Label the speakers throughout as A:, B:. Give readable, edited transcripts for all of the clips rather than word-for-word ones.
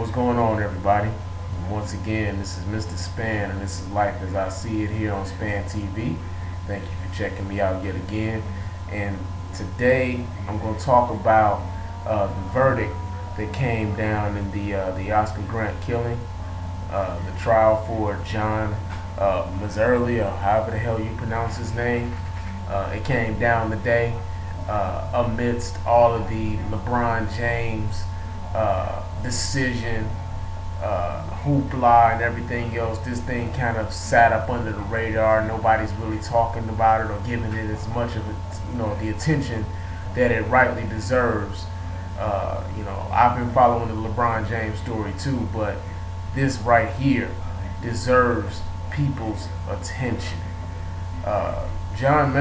A: What's going on, everybody? Once again, this is Mr. Spann, and this is Life as I See It here on Spann TV. Thank you for checking me out yet again. And today, I'm going to talk about the verdict that came down in the Oscar Grant killing, the trial for John Mazzurli, or however the hell you pronounce his name. It came down today amidst all of the LeBron James decision, hoopla and everything else. This thing kind of sat up under the radar. Nobody's really talking about it or giving it as much of it, the attention that it rightly deserves. I've been following the LeBron James story too, but this right here deserves people's attention. John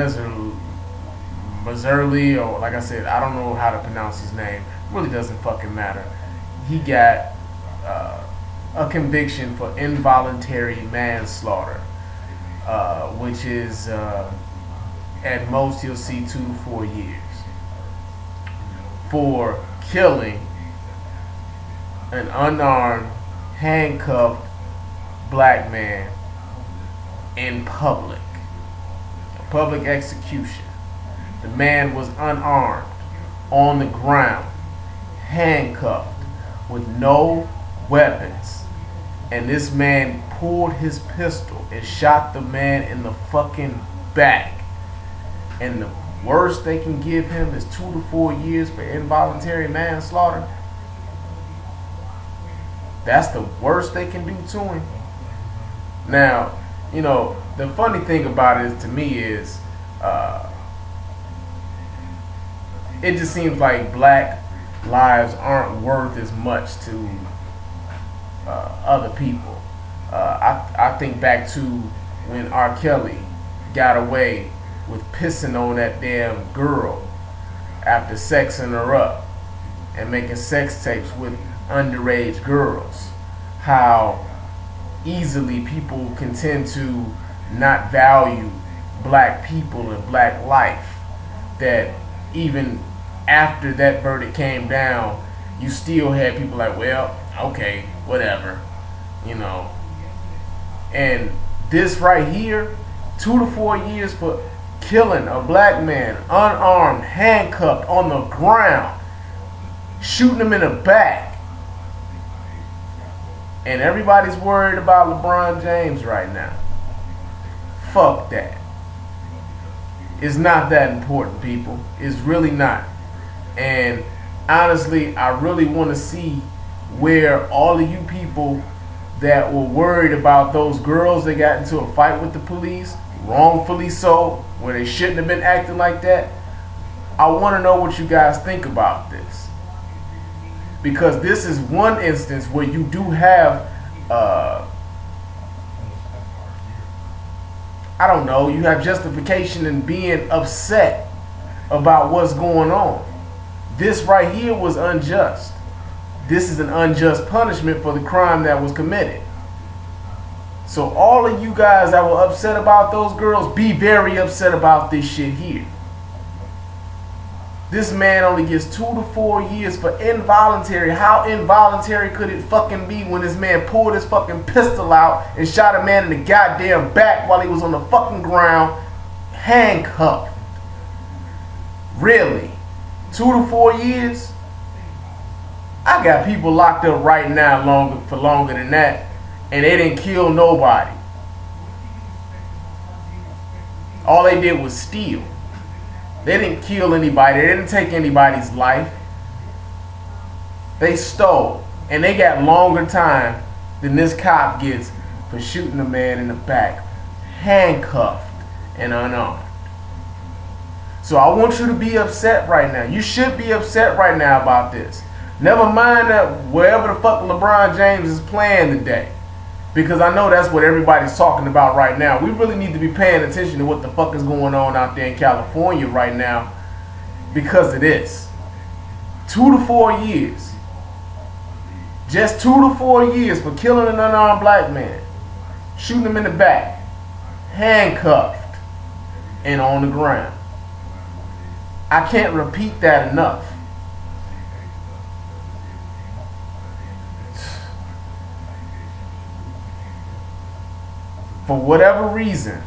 A: Mazzurli, or like I said, I don't know how to pronounce his name. Really doesn't fucking matter. He got a conviction for involuntary manslaughter, which is at most he'll see 2 to 4 years for killing an unarmed, handcuffed black man in public. A public execution. The man was unarmed, on the ground, handcuffed, with no weapons. And this man pulled his pistol and shot the man in the fucking back. And the worst they can give him is 2 to 4 years for involuntary manslaughter. That's the worst they can do to him. Now, the funny thing about it to me is, it just seems like black lives aren't worth as much to other people. I think back to when R. Kelly got away with pissing on that damn girl after sexing her up and making sex tapes with underage girls. How easily people can tend to not value black people and black life, that even after that verdict came down, you still had people like, well, okay, whatever, And this right here, 2 to 4 years for killing a black man, unarmed, handcuffed, on the ground, shooting him in the back. And everybody's worried about LeBron James right now. Fuck that. It's not that important, people. It's really not. And honestly, I really want to see where all of you people that were worried about those girls that got into a fight with the police, wrongfully so, where they shouldn't have been acting like that. I want to know what you guys think about this. Because this is one instance where you do have, you have justification in being upset about what's going on. This right here was unjust. This is an unjust punishment for the crime that was committed. So all of you guys that were upset about those girls, be very upset about this shit here. This man only gets 2 to 4 years for involuntary. How involuntary could it fucking be when this man pulled his fucking pistol out and shot a man in the goddamn back while he was on the fucking ground, handcuffed? Really? 2 to 4 years? I got people locked up right now for longer than that, and they didn't kill nobody. All they did was steal. They didn't kill anybody. They didn't take anybody's life. They stole. And they got longer time than this cop gets for shooting a man in the back, handcuffed and unarmed. So I want you to be upset right now. You should be upset right now about this. Never mind that wherever the fuck LeBron James is playing today. Because I know that's what everybody's talking about right now. We really need to be paying attention to what the fuck is going on out there in California right now because of this. 2 to 4 years. Just 2 to 4 years for killing an unarmed black man. Shooting him in the back. Handcuffed. And on the ground. I can't repeat that enough. for whatever reason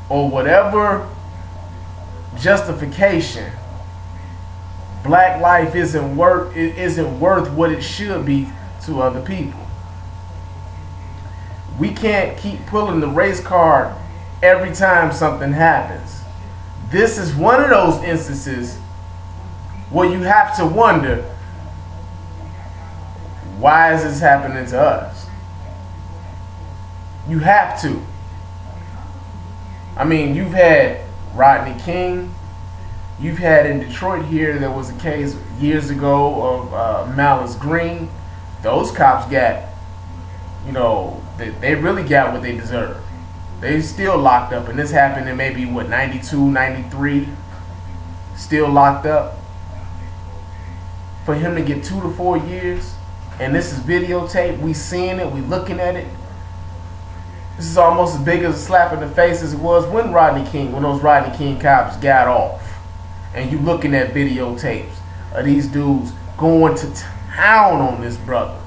A: or whatever justification, black life isn't worth what it should be to other people. We can't keep pulling the race card every time something happens. This is one of those instances where you have to wonder, why is this happening to us? You have to. I mean, you've had Rodney King. You've had in Detroit here, there was a case years ago of Malice Green. Those cops got, they really got what they deserved. They still locked up, and this happened in maybe, 92, 93, still locked up. For him to get 2 to 4 years, and this is videotape, we seeing it, we looking at it. This is almost as big as a slap in the face as it was when those Rodney King cops got off. And you looking at videotapes of these dudes going to town on this brother.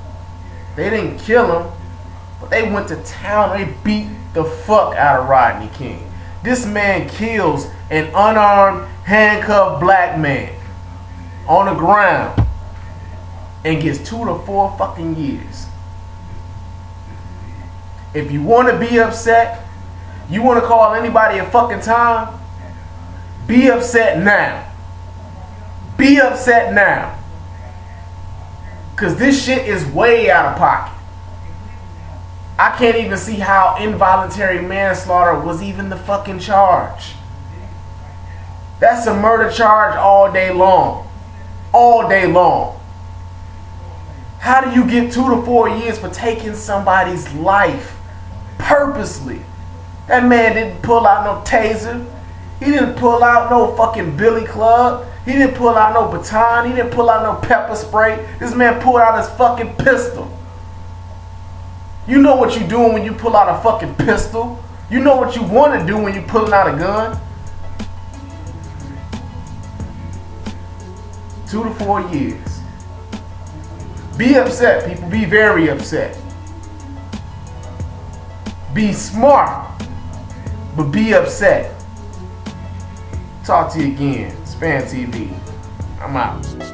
A: They didn't kill him, but they went to town. They beat the fuck out of Rodney King. This man kills an unarmed, handcuffed black man on the ground and gets 2 to 4 fucking years. If you want to be upset, you want to call anybody a fucking time, be upset now. Be upset now. Because this shit is way out of pocket. I can't even see how involuntary manslaughter was even the fucking charge. That's a murder charge all day long. All day long. How do you get 2 to 4 years for taking somebody's life purposely? That man didn't pull out no taser. He didn't pull out no fucking billy club. He didn't pull out no baton. He didn't pull out no pepper spray. This man pulled out his fucking pistol. You know what you're doing when you pull out a fucking pistol. You know what you want to do when you're pulling out a gun. 2 to 4 years. Be upset, people. Be very upset. Be smart, but be upset. Talk to you again. Spann TV. I'm out.